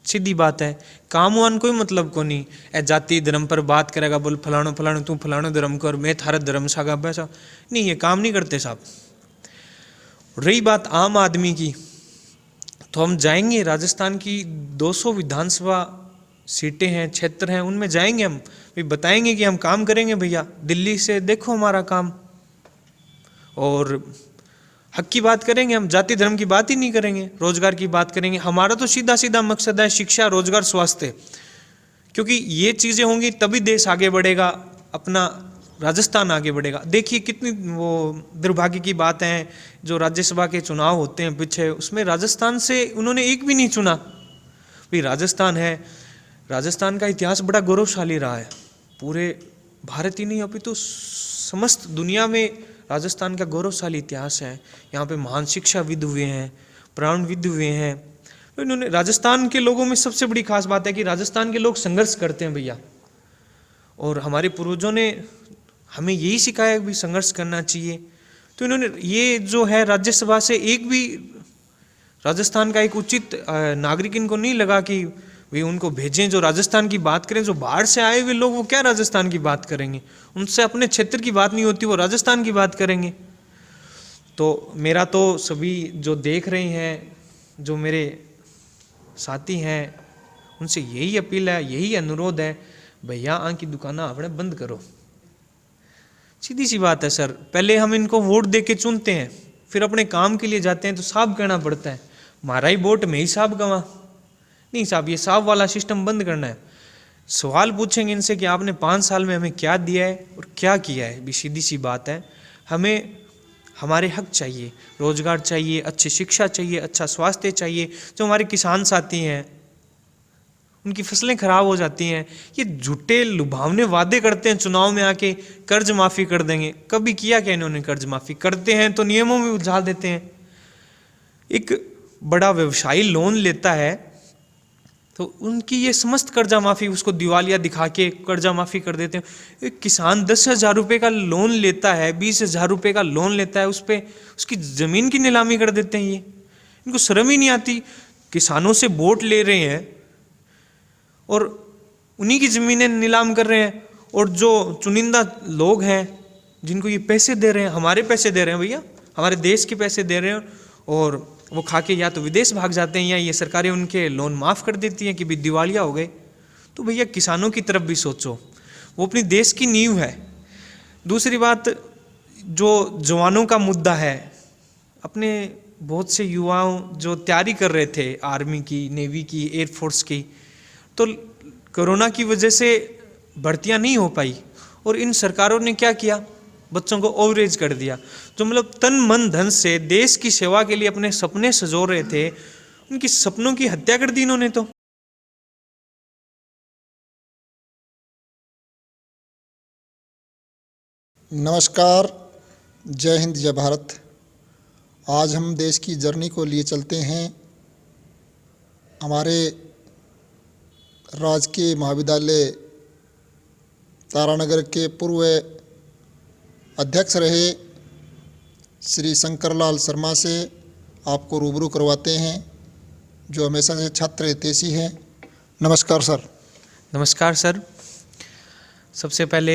सीधी बात है। काम वान कोई मतलब को नहीं है, जाति धर्म पर बात करेगा, बोल फलाणो फलाणो तू फलाणो धर्म कर, मैं थारा धर्म सागा पैसा नहीं, ये काम नहीं करते साहब। रही बात आम आदमी की, तो हम जाएंगे राजस्थान की 200 विधानसभा सीटें हैं, क्षेत्र हैं, उनमें जाएंगे हम, भी बताएंगे कि हम काम करेंगे भैया, दिल्ली से देखो हमारा काम, और हक की बात करेंगे हम, जाति धर्म की बात ही नहीं करेंगे, रोजगार की बात करेंगे। हमारा तो सीधा सीधा मकसद है शिक्षा, रोजगार, स्वास्थ्य, क्योंकि ये चीज़ें होंगी तभी देश आगे बढ़ेगा, अपना राजस्थान आगे बढ़ेगा। देखिए कितनी वो दुर्भाग्य की बात है, जो राज्यसभा के चुनाव होते हैं पीछे, उसमें राजस्थान से उन्होंने एक भी नहीं चुना। भाई राजस्थान है, राजस्थान का इतिहास बड़ा गौरवशाली रहा है, पूरे भारत ही नहीं अपितु समस्त दुनिया में राजस्थान का गौरवशाली इतिहास है। यहाँ पे महान शिक्षाविद हुए हैं, प्राणविद हुए हैं। तो इन्होंने, राजस्थान के लोगों में सबसे बड़ी खास बात है कि राजस्थान के लोग संघर्ष करते हैं भैया, और हमारे पूर्वजों ने हमें यही सिखाया कि संघर्ष करना चाहिए। तो इन्होंने ये जो है राज्यसभा से एक भी राजस्थान का एक उचित नागरिक इनको नहीं लगा कि वे उनको भेजें जो राजस्थान की बात करें। जो बाहर से आए हुए लोग वो क्या राजस्थान की बात करेंगे, उनसे अपने क्षेत्र की बात नहीं होती, वो राजस्थान की बात करेंगे। तो मेरा तो सभी जो देख रहे हैं, जो मेरे साथी हैं, उनसे यही अपील है, यही अनुरोध है, भैया आँख की दुकान अपने बंद करो। सीधी सी बात है सर, पहले हम इनको वोट दे के चुनते हैं, फिर अपने काम के लिए जाते हैं तो साहब कहना पड़ता है, हमारा ही वोट में ही साहब गंवा। नहीं साहब, ये साहब वाला सिस्टम बंद करना है। सवाल पूछेंगे इनसे कि आपने 5 साल में हमें क्या दिया है और क्या किया है, भी सीधी सी बात है। हमें हमारे हक चाहिए, रोजगार चाहिए, अच्छी शिक्षा चाहिए, अच्छा स्वास्थ्य चाहिए। जो हमारे किसान साथी हैं, उनकी फसलें खराब हो जाती हैं, ये झूठे लुभावने वादे करते हैं चुनाव में आके, कर्ज माफ़ी कर देंगे। कभी किया क्या इन्होंने कर्ज माफ़ी? करते हैं तो नियमों में उलझा देते हैं। एक बड़ा व्यवसायी लोन लेता है तो उनकी ये समस्त कर्जा माफ़ी, उसको दिवालिया दिखा के कर्जा माफ़ी कर देते हैं। एक किसान 10,000 रुपये का लोन लेता है, 20,000 रुपये का लोन लेता है, उस पर उसकी ज़मीन की नीलामी कर देते हैं। ये इनको शर्म ही नहीं आती। किसानों से वोट ले रहे हैं और उन्हीं की ज़मीनें नीलाम कर रहे हैं, और जो चुनिंदा लोग हैं जिनको ये पैसे दे रहे हैं, हमारे पैसे दे रहे हैं भैया, हमारे देश के पैसे दे रहे हैं, और वो खा के या तो विदेश भाग जाते हैं या ये सरकारें उनके लोन माफ़ कर देती हैं कि भी दिवालिया हो गए। तो भैया किसानों की तरफ भी सोचो, वो अपनी देश की नींव है। दूसरी बात, जो जवानों का मुद्दा है, अपने बहुत से युवाओं जो तैयारी कर रहे थे आर्मी की, नेवी की, एयरफोर्स की, तो कोरोना की वजह से भर्तियां नहीं हो पाई, और इन सरकारों ने क्या किया, बच्चों को ओवरेज कर दिया। जो मतलब तन मन धन से देश की सेवा के लिए अपने सपने सजो रहे थे, उनकी सपनों की हत्या कर दी इन्होंने। तो नमस्कार, जय हिंद, जय भारत। आज हम देश की जर्नी को लिए चलते हैं। हमारे राजकीय महाविद्यालय तारानगर के पूर्व अध्यक्ष रहे श्री शंकरलाल शर्मा से आपको रूबरू करवाते हैं, जो हमेशा से छात्र हितैषी हैं। नमस्कार सर। नमस्कार सर। सबसे पहले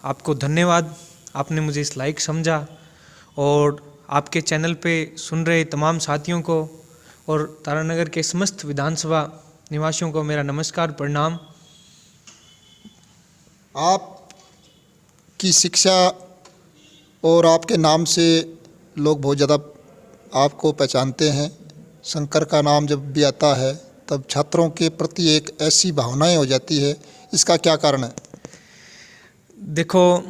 आपको धन्यवाद, आपने मुझे इस लायक समझा, और आपके चैनल पे सुन रहे तमाम साथियों को और तारानगर के समस्त विधानसभा निवासियों को मेरा नमस्कार, प्रणाम। आपकी शिक्षा और आपके नाम से लोग बहुत ज़्यादा आपको पहचानते हैं। शंकर का नाम जब भी आता है तब छात्रों के प्रति एक ऐसी भावनाएं हो जाती है, इसका क्या कारण है? देखो,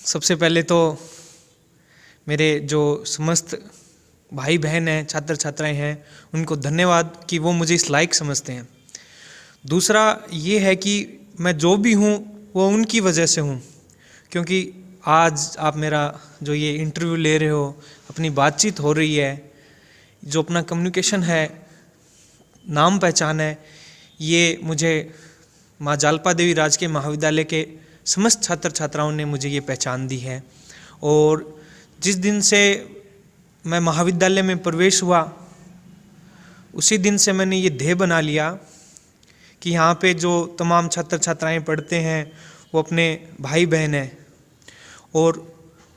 सबसे पहले तो मेरे जो समस्त भाई बहन हैं, छात्र छात्राएं हैं, उनको धन्यवाद कि वो मुझे इस लायक समझते हैं। दूसरा ये है कि मैं जो भी हूँ वो उनकी वजह से हूँ, क्योंकि आज आप मेरा जो ये इंटरव्यू ले रहे हो, अपनी बातचीत हो रही है, जो अपना कम्युनिकेशन है, नाम पहचान है, ये मुझे माँ जालपा देवी राजकीय महाविद्यालय के समस्त छात्र छात्राओं ने मुझे ये पहचान दी है। और जिस दिन से मैं महाविद्यालय में प्रवेश हुआ, उसी दिन से मैंने ये ध्येय बना लिया कि यहाँ पे जो तमाम छात्र छात्राएं पढ़ते हैं वो अपने भाई बहन हैं। और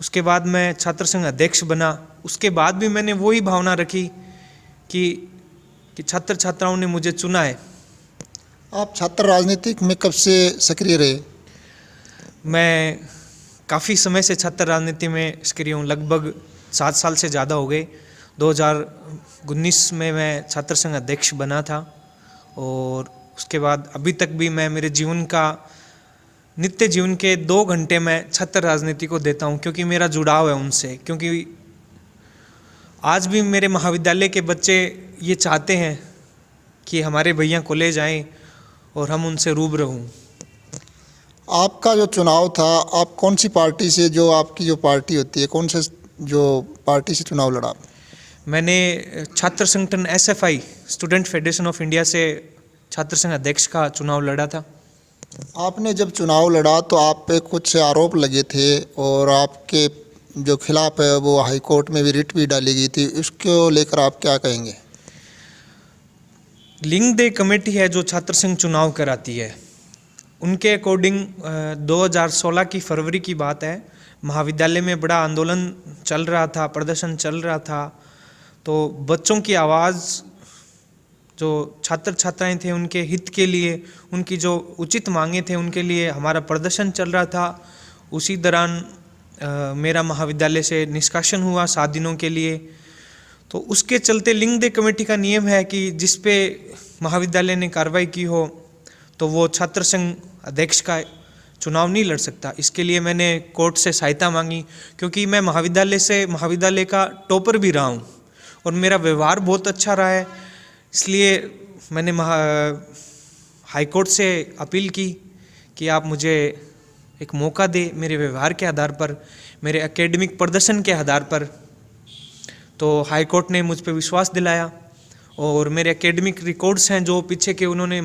उसके बाद मैं छात्र संघ अध्यक्ष बना। उसके बाद भी मैंने वही भावना रखी कि छात्र छात्राओं ने मुझे चुना है। आप छात्र राजनीतिक में कब से सक्रिय रहे? मैं काफ़ी समय से छात्र राजनीति में सक्रिय हूँ, लगभग 7 साल से ज़्यादा हो गए। 2019 में मैं छात्र संघ अध्यक्ष बना था और उसके बाद अभी तक भी मैं मेरे जीवन का नित्य जीवन के 2 घंटे मैं छात्र राजनीति को देता हूँ, क्योंकि मेरा जुड़ाव है उनसे। क्योंकि आज भी मेरे महाविद्यालय के बच्चे ये चाहते हैं कि हमारे भैया कॉलेज आएँ और हम उनसे रूबरू हों। आपका जो चुनाव था, आप कौन सी पार्टी से, जो आपकी जो पार्टी होती है, कौन से जो पार्टी से चुनाव लड़ा? मैंने छात्र संगठन SFI student federation of India से छात्र संघ अध्यक्ष का चुनाव लड़ा था। आपने जब चुनाव लड़ा तो आप पे कुछ आरोप लगे थे और आपके जो खिलाफ है वो हाई कोर्ट में भी रिट भी डाली गई थी, इसको लेकर आप क्या कहेंगे? लिंग दे कमेटी है जो छात्र संघ चुनाव कराती है, उनके अकॉर्डिंग 2016 की फरवरी की बात है, महाविद्यालय में बड़ा आंदोलन चल रहा था, प्रदर्शन चल रहा था। तो बच्चों की आवाज़, जो छात्र छात्राएं थे, उनके हित के लिए, उनकी जो उचित मांगे थे उनके लिए हमारा प्रदर्शन चल रहा था। उसी दौरान मेरा महाविद्यालय से निष्कासन हुआ 7 दिनों के लिए। तो उसके चलते लिंग दे कमेटी का नियम है कि जिस पे महाविद्यालय ने कार्रवाई की हो तो वो छात्र संघ अध्यक्ष का चुनाव नहीं लड़ सकता। इसके लिए मैंने कोर्ट से सहायता मांगी, क्योंकि मैं महाविद्यालय का टॉपर भी रहा हूँ और मेरा व्यवहार बहुत अच्छा रहा है। इसलिए मैंने हाई कोर्ट से अपील की कि आप मुझे एक मौका दे मेरे व्यवहार के आधार पर, मेरे एकेडमिक प्रदर्शन के आधार पर। तो हाई कोर्ट ने मुझ पर विश्वास दिलाया और मेरे एकेडमिक रिकॉर्ड्स हैं जो पीछे के, उन्होंने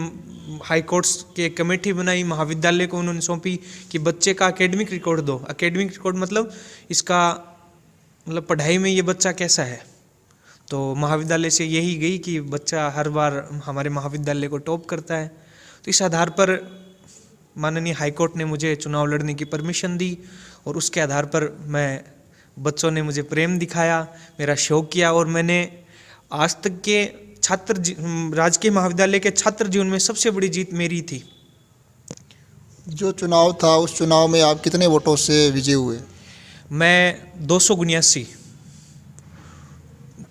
हाई कोर्ट्स की एक कमेटी बनाई, महाविद्यालय को उन्होंने सौंपी कि बच्चे का एकेडमिक रिकॉर्ड दो। एकेडमिक रिकॉर्ड मतलब इसका मतलब पढ़ाई में ये बच्चा कैसा है। तो महाविद्यालय से यही गई कि बच्चा हर बार हमारे महाविद्यालय को टॉप करता है। तो इस आधार पर माननीय हाई कोर्ट ने मुझे चुनाव लड़ने की परमिशन दी और उसके आधार पर बच्चों ने मुझे प्रेम दिखाया, मेरा शौक किया और मैंने आज तक के राजकीय महाविद्यालय के छात्र जीवन में सबसे बड़ी जीत मेरी थी। जो चुनाव था उस चुनाव में आप कितने वोटों से विजयी हुए? मैं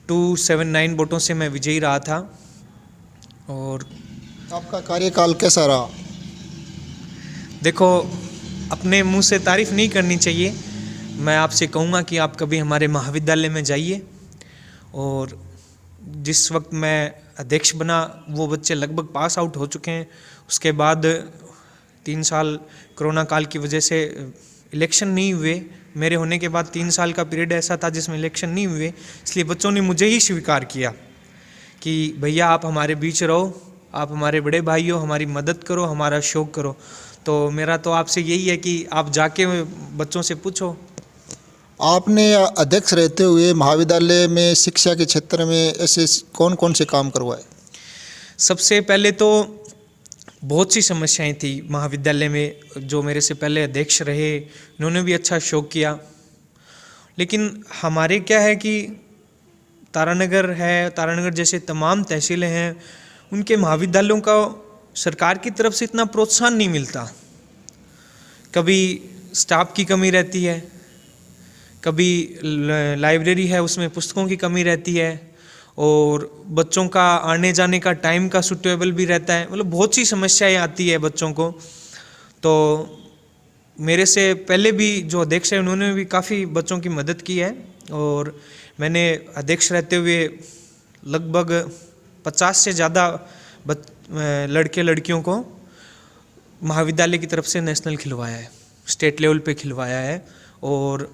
279 वोटों से मैं विजयी रहा था। और आपका कार्यकाल कैसा रहा? देखो, अपने मुंह से तारीफ नहीं करनी चाहिए। मैं आपसे कहूँगा कि आप कभी हमारे महाविद्यालय में जाइए। और जिस वक्त मैं अध्यक्ष बना वो बच्चे लगभग पास आउट हो चुके हैं। उसके बाद 3 साल कोरोना काल की वजह से इलेक्शन नहीं हुए। मेरे होने के बाद 3 साल का पीरियड ऐसा था जिसमें इलेक्शन नहीं हुए, इसलिए बच्चों ने मुझे ही स्वीकार किया कि भैया आप हमारे बीच रहो, आप हमारे बड़े भाई हो, हमारी मदद करो, हमारा शौक करो। तो मेरा तो आपसे यही है कि आप जाके बच्चों से पूछो। आपने अध्यक्ष रहते हुए महाविद्यालय में शिक्षा के क्षेत्र में ऐसे कौन कौन से काम करवाए? सबसे पहले तो बहुत सी समस्याएं थी महाविद्यालय में। जो मेरे से पहले अध्यक्ष रहे उन्होंने भी अच्छा शौक किया, लेकिन हमारे क्या है कि तारानगर जैसे तमाम तहसीलें हैं, उनके महाविद्यालयों का सरकार की तरफ से इतना प्रोत्साहन नहीं मिलता। कभी स्टाफ की कमी रहती है, कभी लाइब्रेरी है उसमें पुस्तकों की कमी रहती है, और बच्चों का आने जाने का टाइम का सूटेबल भी रहता है। मतलब बहुत सी समस्याएं आती है बच्चों को। तो मेरे से पहले भी जो अध्यक्ष है उन्होंने भी काफ़ी बच्चों की मदद की है, और मैंने अध्यक्ष रहते हुए लगभग 50 से ज़्यादा लड़के लड़कियों को महाविद्यालय की तरफ से नेशनल खिलवाया है, स्टेट लेवल पे खिलवाया है। और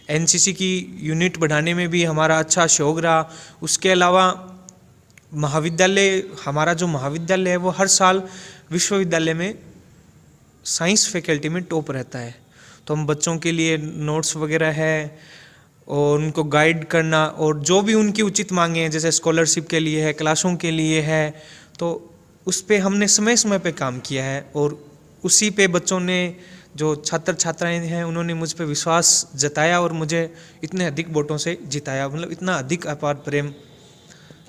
एनसीसी की यूनिट बढ़ाने में भी हमारा अच्छा शौक रहा। उसके अलावा हमारा जो महाविद्यालय है वो हर साल विश्वविद्यालय में साइंस फैकल्टी में टॉप रहता है। तो हम बच्चों के लिए नोट्स वगैरह है और उनको गाइड करना, और जो भी उनकी उचित मांगे हैं जैसे स्कॉलरशिप के लिए है, क्लासों के लिए है, तो उस पे हमने समय समय पे काम किया है और उसी पे बच्चों ने, जो छात्र छात्राएं हैं, उन्होंने मुझ पे विश्वास जताया और मुझे इतने अधिक वोटों से जिताया। मतलब इतना अधिक अपार प्रेम मैं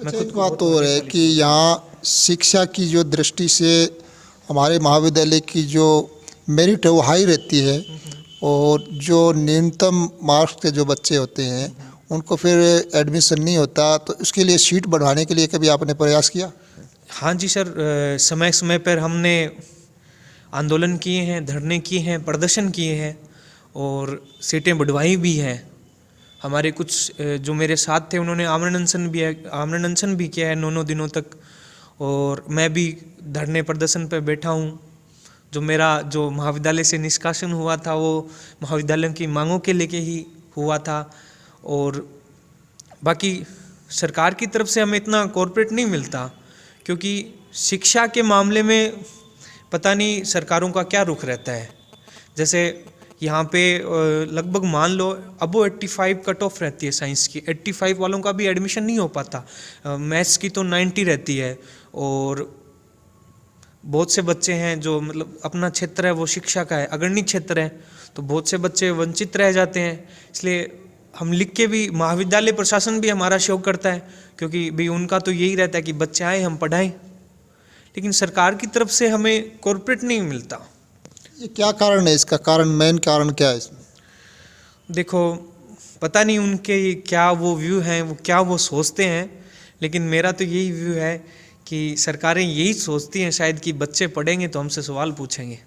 अच्छा, खुद एक को बात बहुत तो है भाग्यशाली कि यहाँ शिक्षा की जो दृष्टि से हमारे महाविद्यालय की जो मेरिट है वो हाई रहती है, और जो न्यूनतम मार्क्स के जो बच्चे होते हैं उनको फिर एडमिशन नहीं होता, तो उसके लिए सीट बढ़ाने के लिए कभी आपने प्रयास किया? हाँ जी सर, समय समय पर हमने आंदोलन किए हैं, धरने किए हैं, प्रदर्शन किए हैं और सीटें बढ़वाई भी हैं। हमारे कुछ जो मेरे साथ थे उन्होंने आमरण अनशन भी किया है 9 दिनों तक, और मैं भी धरने प्रदर्शन पर बैठा हूँ। जो महाविद्यालय से निष्कासन हुआ था वो महाविद्यालय की मांगों के लेके ही हुआ था। और बाकी सरकार की तरफ से हमें इतना कॉर्पोरेट नहीं मिलता, क्योंकि शिक्षा के मामले में पता नहीं सरकारों का क्या रुख रहता है। जैसे यहाँ पे लगभग मान लो अबो 85 कट ऑफ रहती है साइंस की, 85 वालों का भी एडमिशन नहीं हो पाता। मैथ्स की तो 90 रहती है, और बहुत से बच्चे हैं जो मतलब अपना क्षेत्र है वो शिक्षा का है, अग्रणी क्षेत्र है, तो बहुत से बच्चे वंचित रह जाते हैं। इसलिए हम लिख के भी, महाविद्यालय प्रशासन भी हमारा सहयोग करता है, क्योंकि भाई उनका तो यही रहता है कि बच्चे आए हम पढ़ाएं, लेकिन सरकार की तरफ से हमें कॉर्पोरेट नहीं मिलता। ये क्या कारण है? इसका कारण, मेन कारण क्या है इसमें? देखो, पता नहीं उनके क्या वो व्यू हैं, वो क्या वो सोचते हैं, लेकिन मेरा तो यही व्यू है कि सरकारें यही सोचती हैं शायद कि बच्चे पढ़ेंगे तो हमसे सवाल पूछेंगे,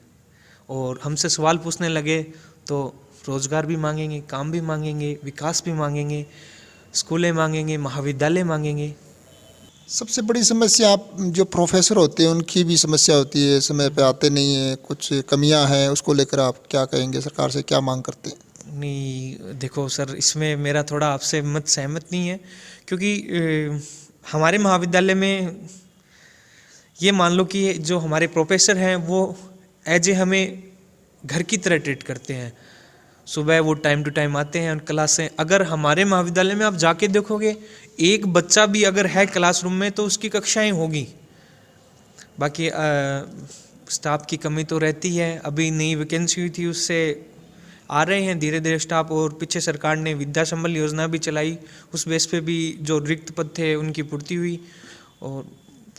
और हमसे सवाल पूछने लगे तो रोज़गार भी मांगेंगे, काम भी मांगेंगे, विकास भी मांगेंगे, स्कूलें मांगेंगे, महाविद्यालय मांगेंगे। सबसे बड़ी समस्या, आप जो प्रोफेसर होते हैं उनकी भी समस्या होती है, समय पे आते नहीं हैं, कुछ कमियां हैं, उसको लेकर आप क्या कहेंगे? सरकार से क्या मांग करते हैं? नहीं देखो सर, इसमें मेरा थोड़ा आपसे मत सहमत नहीं है, क्योंकि हमारे महाविद्यालय में ये मान लो कि जो हमारे प्रोफेसर हैं वो एज ए हमें घर की तरह ट्रीट करते हैं। सुबह वो टाइम टू टाइम आते हैं और क्लासें, अगर हमारे महाविद्यालय में आप जाके देखोगे एक बच्चा भी अगर है क्लासरूम में तो उसकी कक्षाएं होगी। बाकी स्टाफ की कमी तो रहती है, अभी नई वैकेंसी हुई थी उससे आ रहे हैं धीरे धीरे स्टाफ, और पीछे सरकार ने विद्या संबल योजना भी चलाई, उस बेस पे भी जो रिक्त पद थे उनकी पूर्ति हुई। और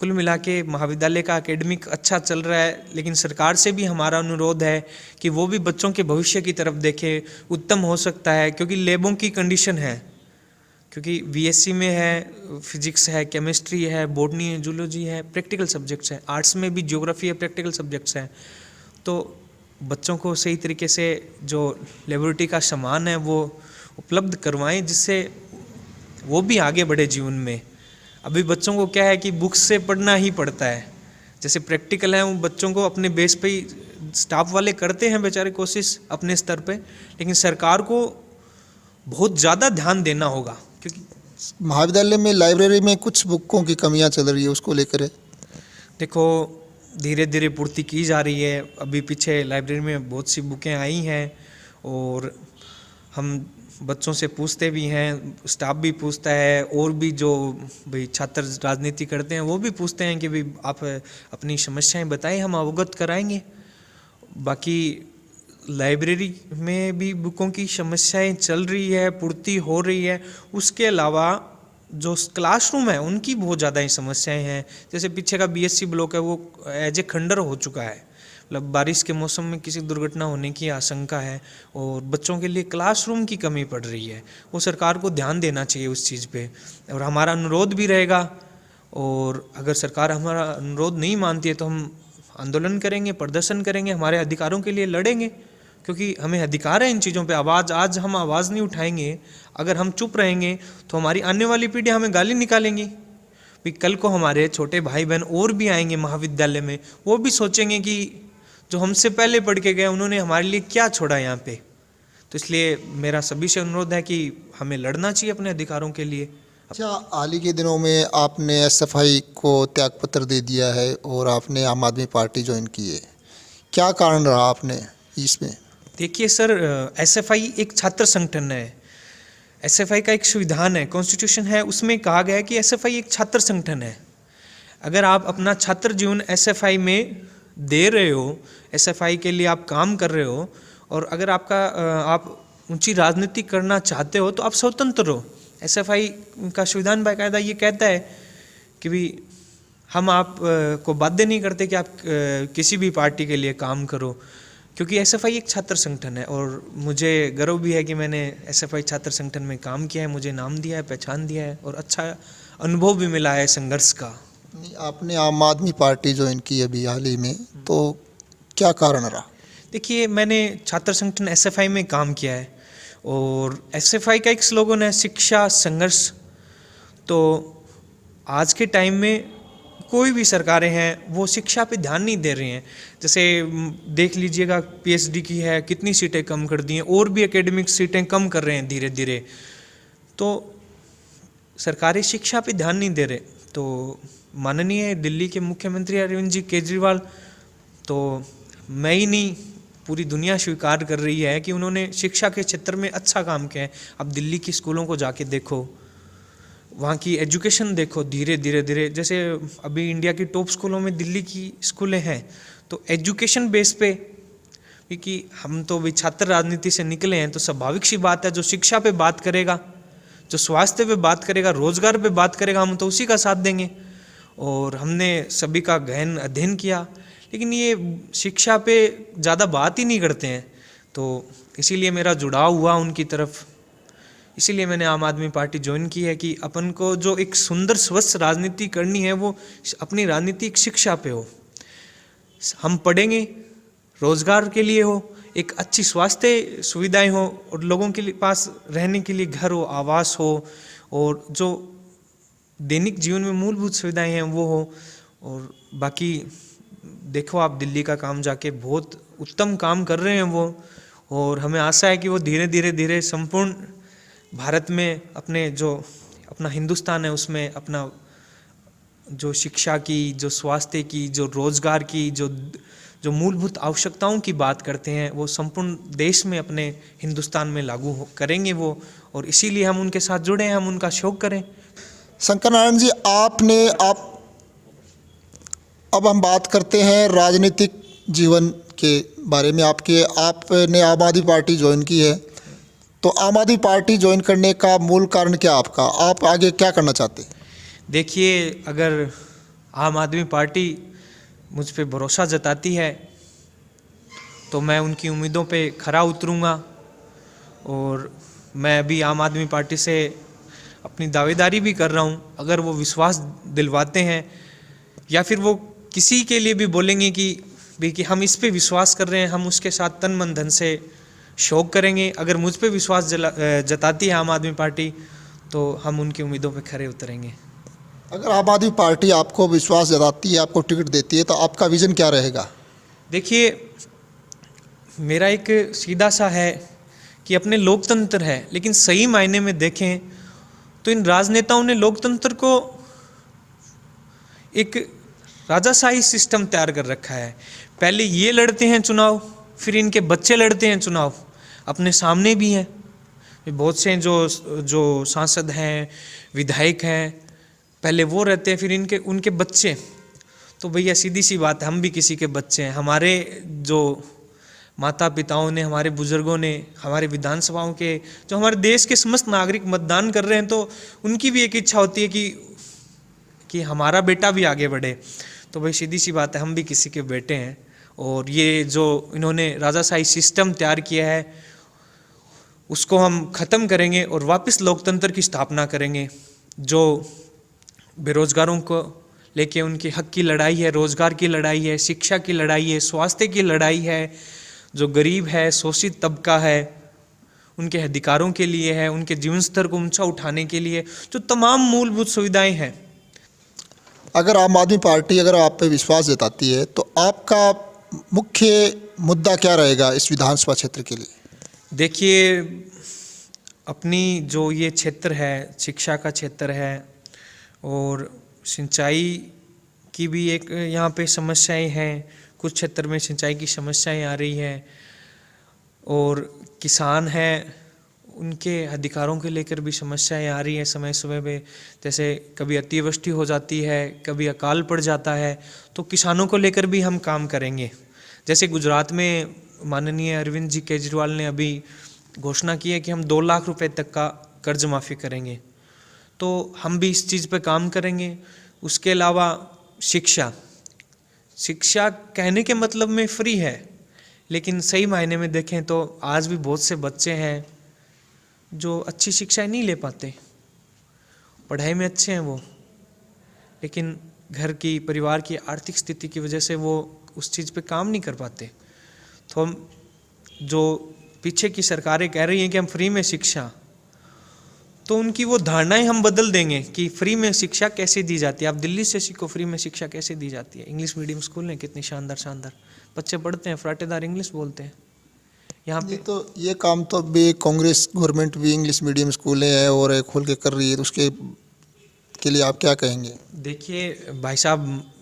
कुल मिला के महाविद्यालय का एकेडमिक अच्छा चल रहा है, लेकिन सरकार से भी हमारा अनुरोध है कि वो भी बच्चों के भविष्य की तरफ देखे। उत्तम हो सकता है, क्योंकि लैबों की कंडीशन है, क्योंकि बीएससी में है, फिजिक्स है, केमिस्ट्री है, बॉटनी है, जूलॉजी है, प्रैक्टिकल सब्जेक्ट्स हैं, आर्ट्स में भी ज्योग्राफी है, प्रैक्टिकल सब्जेक्ट्स हैं। तो बच्चों को सही तरीके से जो लेबोरेटरी का सामान है वो उपलब्ध करवाएं, जिससे वो भी आगे बढ़े जीवन में। अभी बच्चों को क्या है कि बुक्स से पढ़ना ही पड़ता है, जैसे प्रैक्टिकल है वो बच्चों को अपने बेस पे ही स्टाफ वाले करते हैं बेचारे कोशिश अपने स्तर पे, लेकिन सरकार को बहुत ज़्यादा ध्यान देना होगा। क्योंकि महाविद्यालय में लाइब्रेरी में कुछ बुकों की कमियां चल रही है, उसको लेकर है। देखो, धीरे धीरे पूर्ति की जा रही है। अभी पीछे लाइब्रेरी में बहुत सी बुकें आई हैं, और हम बच्चों से पूछते भी हैं, स्टाफ भी पूछता है, और भी जो भाई छात्र राजनीति करते हैं वो भी पूछते हैं कि भाई आप अपनी समस्याएं बताएं, हम अवगत कराएंगे। बाकी लाइब्रेरी में भी बुकों की समस्याएं चल रही है, पूर्ति हो रही है। उसके अलावा जो क्लासरूम है उनकी बहुत ज़्यादा ही समस्याएं हैं। जैसे पीछे का बीएससी ब्लॉक है वो एज ए खंडर हो चुका है, मतलब बारिश के मौसम में किसी दुर्घटना होने की आशंका है, और बच्चों के लिए क्लासरूम की कमी पड़ रही है। वो सरकार को ध्यान देना चाहिए उस चीज़ पे, और हमारा अनुरोध भी रहेगा। और अगर सरकार हमारा अनुरोध नहीं मानती है तो हम आंदोलन करेंगे, प्रदर्शन करेंगे, हमारे अधिकारों के लिए लड़ेंगे, क्योंकि हमें अधिकार है इन चीज़ों पे। आज हम आवाज़ नहीं उठाएंगे, अगर हम चुप रहेंगे तो हमारी आने वाली पीढ़ी हमें गाली निकालेंगी। भी कल को हमारे छोटे भाई बहन और भी आएंगे महाविद्यालय में, वो भी सोचेंगे कि जो हमसे पहले पढ़ के गए उन्होंने हमारे लिए क्या छोड़ा यहाँ पे। तो इसलिए मेरा सभी से अनुरोध है कि हमें लड़ना चाहिए अपने अधिकारों के लिए। अच्छा, हाल ही के दिनों में आपने एसएफआई को त्यागपत्र दे दिया है और आपने आम आदमी पार्टी ज्वाइन की है, क्या कारण रहा आपने इसमें? देखिए सर, एसएफआई एक छात्र संगठन है। एसएफआई का एक संविधान है, कॉन्स्टिट्यूशन है, उसमें कहा गया है कि एसएफआई एक छात्र संगठन है। अगर आप अपना छात्र जीवन एसएफआई में दे रहे हो, एसएफआई के लिए आप काम कर रहे हो, और अगर आप ऊंची राजनीति करना चाहते हो तो आप स्वतंत्र हो। एसएफआई का संविधान बाकायदा ये कहता है कि भी हम आप को बाध्य नहीं करते कि आप किसी भी पार्टी के लिए काम करो, क्योंकि एसएफआई एक छात्र संगठन है और मुझे गर्व भी है कि मैंने एसएफआई छात्र संगठन में काम किया है, मुझे नाम दिया है, पहचान दिया है और अच्छा अनुभव भी मिला है संघर्ष का। आपने आम आदमी पार्टी ज्वाइन की अभी हाल ही में, तो क्या कारण रहा? देखिए, मैंने छात्र संगठन एसएफआई में काम किया है और एसएफआई का एक स्लोगन है शिक्षा संघर्ष। तो आज के टाइम में कोई भी सरकारें हैं वो शिक्षा पे ध्यान नहीं दे रही हैं। जैसे देख लीजिएगा, पीएचडी की है, कितनी सीटें कम कर दी हैं, और भी एकेडमिक सीटें कम कर रहे हैं धीरे धीरे। तो सरकारी शिक्षा पे ध्यान नहीं दे रहे। तो माननीय दिल्ली के मुख्यमंत्री अरविंद जी केजरीवाल, तो मैं ही नहीं पूरी दुनिया स्वीकार कर रही है कि उन्होंने शिक्षा के क्षेत्र में अच्छा काम किया है। अब दिल्ली की स्कूलों को जाके देखो, वहाँ की एजुकेशन देखो, धीरे धीरे जैसे अभी इंडिया की टॉप स्कूलों में दिल्ली की स्कूलें हैं। तो एजुकेशन बेस पे, क्योंकि हम तो भी छात्र राजनीति से निकले हैं, तो स्वाभाविक सी बात है जो शिक्षा पे बात करेगा, जो स्वास्थ्य पे बात करेगा, रोजगार पे बात करेगा, हम तो उसी का साथ देंगे। और हमने सभी का गहन अध्ययन किया, लेकिन ये शिक्षा पे ज़्यादा बात ही नहीं करते हैं। तो इसीलिए मेरा जुड़ाव हुआ उनकी तरफ, इसीलिए मैंने आम आदमी पार्टी ज्वाइन की है कि अपन को जो एक सुंदर स्वस्थ राजनीति करनी है वो अपनी राजनीतिक शिक्षा पे हो। हम पढ़ेंगे, रोजगार के लिए हो, एक अच्छी स्वास्थ्य सुविधाएं हो, और लोगों के लिए पास रहने के लिए घर हो, आवास हो, और जो दैनिक जीवन में मूलभूत सुविधाएं हैं वो हो। और बाकी देखो, आप दिल्ली का काम जाके बहुत उत्तम काम कर रहे हैं वो, और हमें आशा है कि वो धीरे संपूर्ण भारत में अपना हिंदुस्तान है उसमें अपना जो शिक्षा की, जो स्वास्थ्य की, जो रोजगार की, जो मूलभूत आवश्यकताओं की बात करते हैं वो संपूर्ण देश में अपने हिंदुस्तान में लागू करेंगे वो, और इसीलिए हम उनके साथ जुड़े हैं, हम उनका शौक करें। शंकर नारायण जी, अब हम बात करते हैं राजनीतिक जीवन के बारे में। आपने आम आदमी पार्टी ज्वाइन की है, तो आम आदमी पार्टी ज्वाइन करने का मूल कारण क्या आपका? आप आगे क्या करना चाहते हैं? देखिए, अगर आम आदमी पार्टी मुझ पे भरोसा जताती है तो मैं उनकी उम्मीदों पे खरा उतरूँगा, और मैं अभी आम आदमी पार्टी से अपनी दावेदारी भी कर रहा हूँ। अगर वो विश्वास दिलवाते हैं या फिर वो किसी के लिए भी बोलेंगे कि हम इस पे विश्वास कर रहे हैं, हम उसके साथ तन मन धन से शौक करेंगे। अगर मुझ पे विश्वास जताती है आम आदमी पार्टी तो हम उनकी उम्मीदों पे खरे उतरेंगे। अगर आम आदमी पार्टी आपको विश्वास जताती है, आपको टिकट देती है, तो आपका विजन क्या रहेगा? देखिए, मेरा एक सीधा सा है कि अपने लोकतंत्र है, लेकिन सही मायने में देखें तो इन राजनेताओं ने लोकतंत्र को एक राजाशाही सिस्टम तैयार कर रखा है। पहले ये लड़ते हैं चुनाव, फिर इनके बच्चे लड़ते हैं चुनाव, अपने सामने भी हैं बहुत से जो सांसद हैं, विधायक हैं, पहले वो रहते हैं, फिर उनके बच्चे। तो भैया सीधी सी बात है, हम भी किसी के बच्चे हैं। हमारे जो माता पिताओं ने, हमारे बुजुर्गों ने, हमारे विधानसभाओं के, जो हमारे देश के समस्त नागरिक मतदान कर रहे हैं, तो उनकी भी एक इच्छा होती है कि हमारा बेटा भी आगे बढ़े। तो भाई सीधी सी बात है, हम भी किसी के बेटे हैं। और ये जो इन्होंने राजाशाही सिस्टम तैयार किया है उसको हम ख़त्म करेंगे और वापस लोकतंत्र की स्थापना करेंगे। जो बेरोजगारों को लेके उनके हक की लड़ाई है, रोजगार की लड़ाई है, शिक्षा की लड़ाई है, स्वास्थ्य की लड़ाई है, जो गरीब है, शोषित तबका है, उनके अधिकारों के लिए है, उनके जीवन स्तर को ऊंचा उठाने के लिए जो तमाम मूलभूत सुविधाएं हैं। अगर आम आदमी पार्टी अगर आप पे विश्वास जताती है तो आपका मुख्य मुद्दा क्या रहेगा इस विधानसभा क्षेत्र के लिए? देखिए, अपनी जो ये क्षेत्र है, शिक्षा का क्षेत्र है और सिंचाई की भी एक यहाँ पे समस्याएं हैं, कुछ क्षेत्र में सिंचाई की समस्याएं आ रही हैं, और किसान हैं उनके अधिकारों के लेकर भी समस्याएं आ रही हैं समय समय पे। जैसे कभी अतिवृष्टि हो जाती है, कभी अकाल पड़ जाता है, तो किसानों को लेकर भी हम काम करेंगे। जैसे गुजरात में माननीय अरविंद जी केजरीवाल ने अभी घोषणा की है कि हम 2 लाख रुपए तक का कर्ज माफ़ी करेंगे, तो हम भी इस चीज़ पे काम करेंगे। उसके अलावा शिक्षा कहने के मतलब में फ्री है, लेकिन सही मायने में देखें तो आज भी बहुत से बच्चे हैं जो अच्छी शिक्षा नहीं ले पाते। पढ़ाई में अच्छे हैं वो, लेकिन घर की, परिवार की आर्थिक स्थिति की वजह से वो उस चीज़ पे काम नहीं कर पाते। तो हम जो पीछे की सरकारें कह रही हैं कि हम फ्री में शिक्षा, तो उनकी वो धारणाएं हम बदल देंगे कि फ्री में शिक्षा कैसे दी जाती है। आप दिल्ली से सीखो फ्री में शिक्षा कैसे दी जाती है। इंग्लिश मीडियम स्कूल हैं, कितनी शानदार बच्चे पढ़ते हैं, फराटेदार इंग्लिश बोलते हैं। यहाँ पे तो ये काम तो अभी कांग्रेस गवर्नमेंट भी इंग्लिश मीडियम स्कूलें हैं और खोल के कर रही है, तो उसके के लिए आप क्या कहेंगे? देखिए भाई साहब,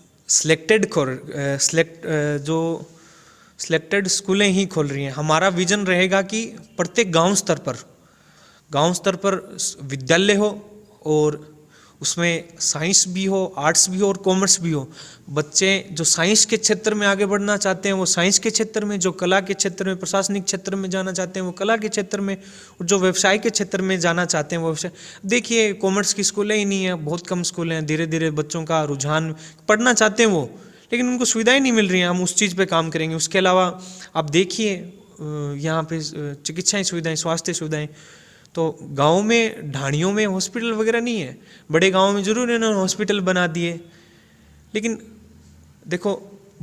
सिलेक्टेड स्कूलें ही खोल रही हैं। हमारा विजन रहेगा कि प्रत्येक गांव स्तर पर विद्यालय हो और उसमें साइंस भी हो, आर्ट्स भी हो और कॉमर्स भी हो। बच्चे जो साइंस के क्षेत्र में आगे बढ़ना चाहते हैं वो साइंस के क्षेत्र में, जो कला के क्षेत्र में, प्रशासनिक क्षेत्र में जाना चाहते हैं वो कला के क्षेत्र में, और जो व्यवसाय के क्षेत्र में जाना चाहते हैं वो व्यवसाय। देखिए कॉमर्स की स्कूलें ही नहीं है, बहुत कम स्कूलें हैं। धीरे धीरे बच्चों का रुझान, पढ़ना चाहते हैं वो, लेकिन उनको सुविधाएं नहीं मिल रही हैं। हम उस चीज़ पे काम करेंगे। उसके अलावा आप देखिए यहाँ पे चिकित्साएँ सुविधाएँ, स्वास्थ्य सुविधाएँ, तो गाँव में, ढाणियों में हॉस्पिटल वगैरह नहीं है। बड़े गाँव में जरूर इन्होंने हॉस्पिटल बना दिए, लेकिन देखो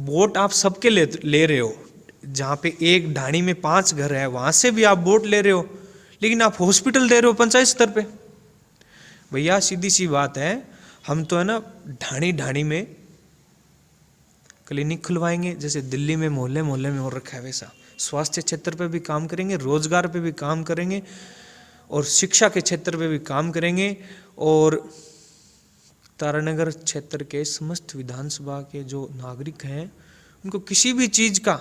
वोट आप सबके ले रहे हो। जहाँ पे एक ढाणी में 5 घर है वहाँ से भी आप वोट ले रहे हो, लेकिन आप हॉस्पिटल दे रहे हो पंचायत स्तर पे। भैया सीधी सी बात है, हम तो है ना ढाणी में क्लिनिक खुलवाएंगे, जैसे दिल्ली में मोहल्ले में हो रखा है वैसा। स्वास्थ्य क्षेत्र पे भी काम करेंगे, रोजगार पे भी काम करेंगे और शिक्षा के क्षेत्र पे भी काम करेंगे। और तारानगर क्षेत्र के समस्त विधानसभा के जो नागरिक हैं उनको किसी भी चीज़ का,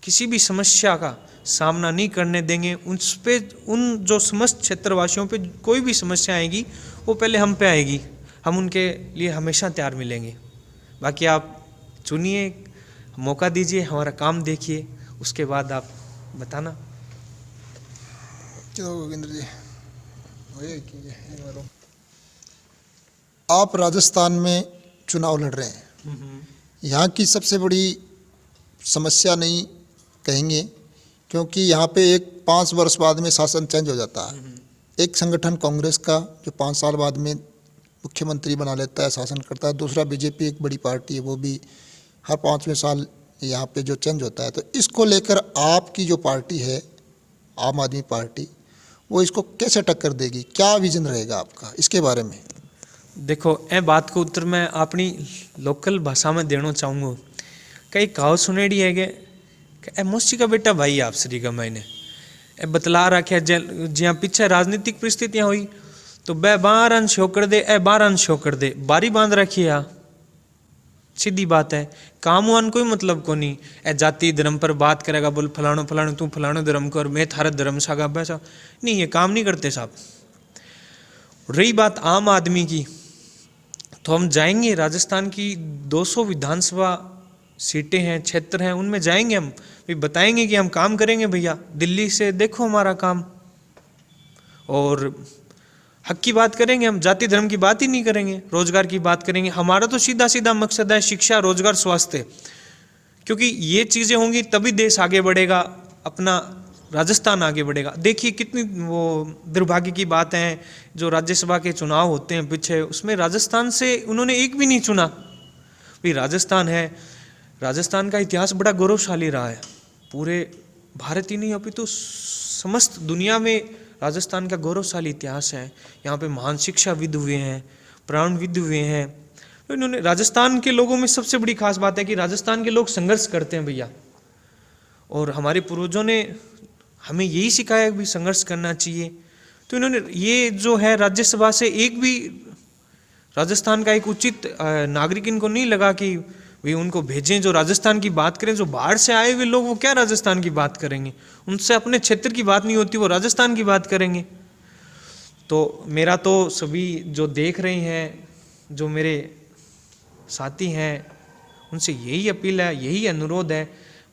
किसी भी समस्या का सामना नहीं करने देंगे। उन जो समस्त क्षेत्रवासियों पे कोई भी समस्या आएगी वो पहले हम पे आएगी, हम उनके लिए हमेशा तैयार मिलेंगे। बाकी आप चुनिए, मौका दीजिए, हमारा काम देखिए, उसके बाद आप बताना। चलो गोविंद्र जी, आप राजस्थान में चुनाव लड़ रहे हैं, यहाँ की सबसे बड़ी समस्या नहीं कहेंगे, क्योंकि यहाँ पे एक 5 वर्ष बाद में शासन चेंज हो जाता है। एक संगठन कांग्रेस का जो 5 साल बाद में मुख्यमंत्री बना लेता है, शासन करता है। दूसरा बीजेपी एक बड़ी पार्टी है, वो भी हर 5वें साल यहाँ पे जो चेंज होता है। तो इसको लेकर आपकी जो पार्टी है, आम आदमी पार्टी, वो इसको कैसे टक्कर देगी? क्या विजन रहेगा आपका इसके बारे में? देखो ए बात को उत्तर मैं अपनी लोकल भाषा में देना चाहूँगा। कई कहावत सुनेड़ी है कि ए मौसी का बेटा भाई आप श्री का मैंने ए बतला रखे जिया पीछे राजनीतिक परिस्थितियाँ हुई तो बे 12 अंश होकर दे, ए 12 अंश होकर दे, बारी बांध रखी है। सीधी बात है, काम वान कोई मतलब को नहीं। ए जाति धर्म पर बात करेगा, बोल फलानो फलानो तू फलानो धर्म कर, मैं थारा धर्म सागा बैसा नहीं, ये काम नहीं करते साहब। रही बात आम आदमी की, तो हम जाएंगे राजस्थान की 200 विधानसभा सीटें हैं, क्षेत्र हैं, उनमें जाएंगे हम, भी बताएंगे कि हम काम करेंगे भैया। दिल्ली से देखो हमारा काम, और हक की बात करेंगे हम, जाति धर्म की बात ही नहीं करेंगे, रोजगार की बात करेंगे। हमारा तो सीधा सीधा मकसद है शिक्षा, रोजगार, स्वास्थ्य, क्योंकि ये चीज़ें होंगी तभी देश आगे बढ़ेगा, अपना राजस्थान आगे बढ़ेगा। देखिए कितनी वो दुर्भाग्य की बात है, जो राज्यसभा के चुनाव होते हैं पीछे, उसमें राजस्थान से उन्होंने एक भी नहीं चुना। भाई राजस्थान है, राजस्थान का इतिहास बड़ा गौरवशाली रहा है, पूरे भारत ही नहीं अपितु समस्त दुनिया में राजस्थान का गौरवशाली इतिहास है। यहाँ पे महान शिक्षाविद हुए हैं, प्राणविद हुए हैं। तो इन्होंने, राजस्थान के लोगों में सबसे बड़ी खास बात है कि राजस्थान के लोग संघर्ष करते हैं भैया, और हमारे पूर्वजों ने हमें यही सिखाया भी संघर्ष करना चाहिए। तो इन्होंने ये जो है राज्यसभा से एक भी राजस्थान का एक उचित नागरिक इनको नहीं लगा कि वे उनको भेजें जो राजस्थान की बात करें। जो बाहर से आए हुए लोग वो क्या राजस्थान की बात करेंगे, उनसे अपने क्षेत्र की बात नहीं होती, वो राजस्थान की बात करेंगे। तो मेरा तो सभी जो देख रहे हैं, जो मेरे साथी हैं, उनसे यही अपील है, यही अनुरोध है,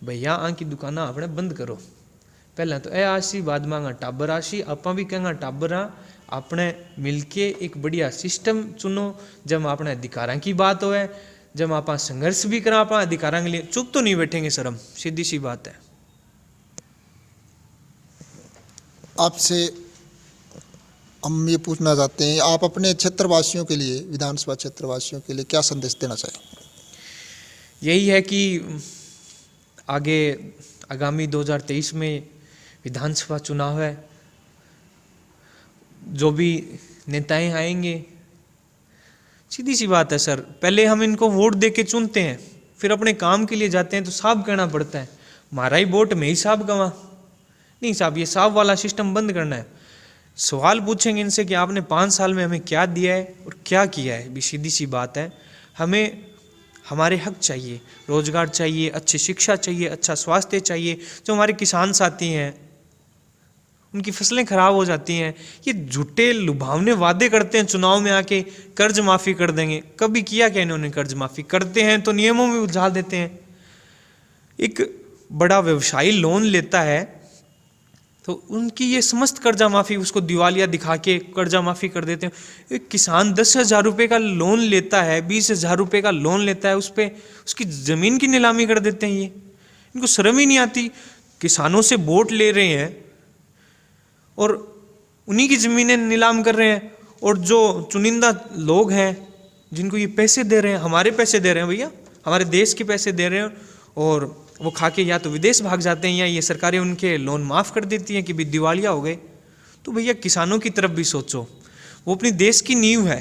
भैया आ की दुकाना अपने बंद करो। पहले तो ए आशी, बाद मांगा टाबर आशी, आपा भी कहेंगे टाबर अपने मिलके एक बढ़िया सिस्टम चुनो। जब अपने अधिकारों की बात हो, जब आप संघर्ष भी करा अपना अधिकारों के लिए, चुप तो नहीं बैठेंगे सर हम, सीधी सी बात है। आपसे हम ये पूछना चाहते हैं, आप अपने क्षेत्रवासियों के लिए, विधानसभा क्षेत्रवासियों के लिए क्या संदेश देना चाहेंगे? यही है कि आगे आगामी 2023 में विधानसभा चुनाव है। जो भी नेताएं आएंगे, सीधी सी बात है सर, पहले हम इनको वोट दे के चुनते हैं, फिर अपने काम के लिए जाते हैं तो साहब कहना पड़ता है, हमारा ही वोट में ही साहब गवा। नहीं साहब, ये साहब वाला सिस्टम बंद करना है। सवाल पूछेंगे इनसे कि आपने 5 साल में हमें क्या दिया है और क्या किया है, भी सीधी सी बात है। हमें हमारे हक चाहिए, रोजगार चाहिए, अच्छी शिक्षा चाहिए, अच्छा स्वास्थ्य चाहिए। जो हमारे किसान साथी हैं, उनकी फसलें खराब हो जाती हैं, ये झूठे लुभावने वादे करते हैं चुनाव में आके, कर्ज माफ़ी कर देंगे। कभी किया क्या इन्होंने कर्ज माफ़ी? करते हैं तो नियमों में उलझा देते हैं। एक बड़ा व्यवसायी लोन लेता है तो उनकी ये समस्त कर्जा माफ़ी उसको दिवालिया दिखा के कर्जा माफ़ी कर देते हैं। एक किसान 10,000 रुपये का लोन लेता है, 20,000 रुपये का लोन लेता है, उस पर उसकी ज़मीन की नीलामी कर देते हैं। ये इनको शर्म ही नहीं आती। किसानों से वोट ले रहे हैं और उन्हीं की ज़मीनें नीलाम कर रहे हैं, और जो चुनिंदा लोग हैं जिनको ये पैसे दे रहे हैं, हमारे पैसे दे रहे हैं भैया, हमारे देश के पैसे दे रहे हैं, और वो खा के या तो विदेश भाग जाते हैं या ये सरकारें उनके लोन माफ़ कर देती हैं कि भी दिवालिया हो गए। तो भैया किसानों की तरफ भी सोचो, वो अपनी देश की नींव है।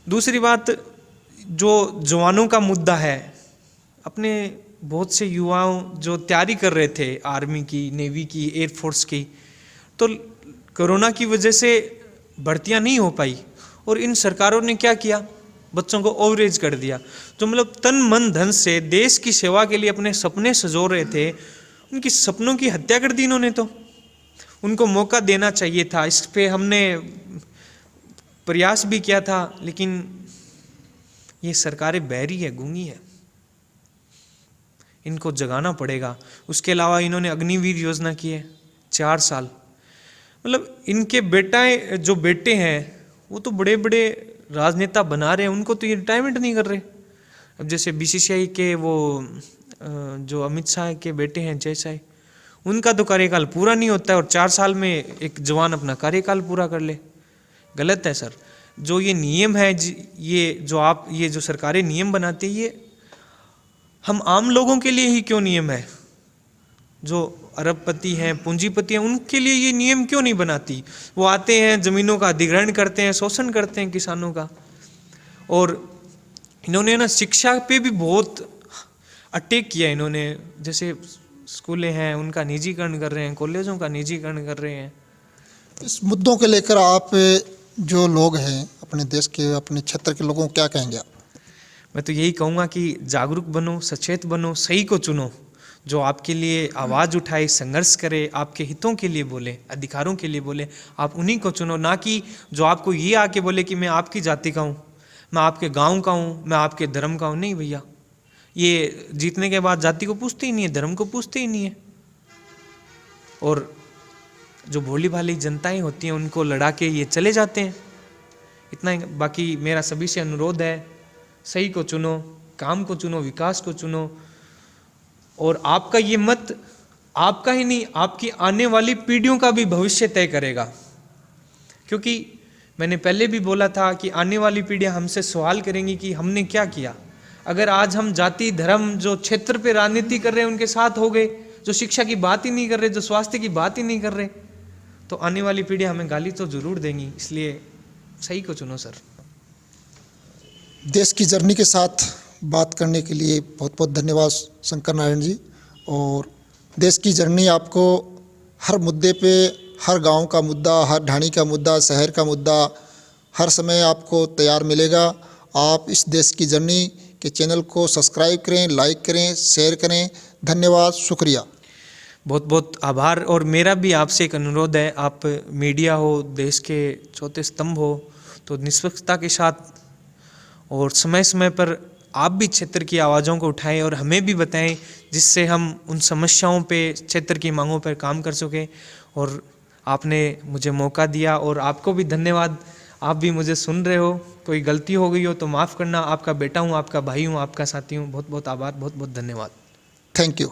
दूसरी बात, जो जवानों का मुद्दा है, अपने बहुत से युवाओं जो तैयारी कर रहे थे आर्मी की, नेवी की, एयरफोर्स की, तो कोरोना की वजह से भर्तियां नहीं हो पाई, और इन सरकारों ने क्या किया, बच्चों को ओवरेज कर दिया। जो मतलब तन मन धन से देश की सेवा के लिए अपने सपने सजो रहे थे, उनकी सपनों की हत्या कर दी इन्होंने। तो उनको मौका देना चाहिए था। इस पे हमने प्रयास भी किया था, लेकिन ये सरकारें बहरी है, गूंगी है, इनको जगाना पड़ेगा। उसके अलावा इन्होंने अग्निवीर योजना की है, 4 साल। मतलब इनके जो बेटे हैं वो तो बड़े बड़े राजनेता बना रहे हैं, उनको तो ये रिटायरमेंट नहीं कर रहे। अब जैसे BCCI के वो जो अमित शाह के बेटे हैं, जय शाह, उनका तो कार्यकाल पूरा नहीं होता है, और 4 साल में एक जवान अपना कार्यकाल पूरा कर ले। गलत है सर। जो ये नियम है, ये जो सरकारें नियम बनाती है, ये हम आम लोगों के लिए ही क्यों नियम है? जो अरबपति हैं, पूंजीपति हैं, उनके लिए ये नियम क्यों नहीं बनाती? वो आते हैं, ज़मीनों का अधिग्रहण करते हैं, शोषण करते हैं किसानों का। और इन्होंने ना शिक्षा पे भी बहुत अटैक किया इन्होंने। जैसे स्कूलें हैं उनका निजीकरण कर रहे हैं, कॉलेजों का निजीकरण कर रहे हैं। इस मुद्दों के लेकर आप जो लोग हैं अपने देश के, अपने क्षेत्र के लोगों को क्या कहेंगे आप? मैं तो यही कहूँगा कि जागरूक बनो, सचेत बनो, सही को चुनो, जो आपके लिए आवाज़ उठाए, संघर्ष करे, आपके हितों के लिए बोले, अधिकारों के लिए बोले। आप उन्हीं को चुनो, ना कि जो आपको ये आके बोले कि मैं आपकी जाति का हूँ, मैं आपके गांव का हूँ, मैं आपके धर्म का हूँ। नहीं भैया, ये जीतने के बाद जाति को पूछते ही नहीं है, धर्म को पूछते ही नहीं है। और जो भोली भाली जनताएं होती हैं उनको लड़ा के ये चले जाते हैं। इतना ही। बाकी मेरा सभी से अनुरोध है, सही को चुनो, काम को चुनो, विकास को चुनो। और आपका ये मत आपका ही नहीं, आपकी आने वाली पीढ़ियों का भी भविष्य तय करेगा। क्योंकि मैंने पहले भी बोला था कि आने वाली पीढ़ियां हमसे सवाल करेंगी कि हमने क्या किया। अगर आज हम जाति, धर्म, जो क्षेत्र पे राजनीति कर रहे हैं उनके साथ हो गए, जो शिक्षा की बात ही नहीं कर रहे, जो स्वास्थ्य की बात ही नहीं कर रहे, तो आने वाली पीढ़ियां हमें गाली तो जरूर देंगी। इसलिए सही को चुनो सर। देश की जर्नी के साथ बात करने के लिए बहुत बहुत धन्यवाद शंकर नारायण जी। और देश की जर्नी आपको हर मुद्दे पे, हर गांव का मुद्दा, हर ढाणी का मुद्दा, शहर का मुद्दा, हर समय आपको तैयार मिलेगा। आप इस देश की जर्नी कि चैनल को सब्सक्राइब करें, लाइक करें, शेयर करें। धन्यवाद, शुक्रिया। बहुत बहुत आभार। और मेरा भी आपसे एक अनुरोध है, आप मीडिया हो, देश के चौथे स्तंभ हो, तो निष्पक्षता के साथ और समय समय पर आप भी क्षेत्र की आवाज़ों को उठाएं और हमें भी बताएं, जिससे हम उन समस्याओं पे, क्षेत्र की मांगों पर काम कर सकें। और आपने मुझे मौका दिया और आपको भी धन्यवाद। आप भी मुझे सुन रहे हो, कोई गलती हो गई हो तो माफ़ करना। आपका बेटा हूँ, आपका भाई हूँ, आपका साथी हूँ। बहुत बहुत आभार, बहुत बहुत धन्यवाद। Thank you.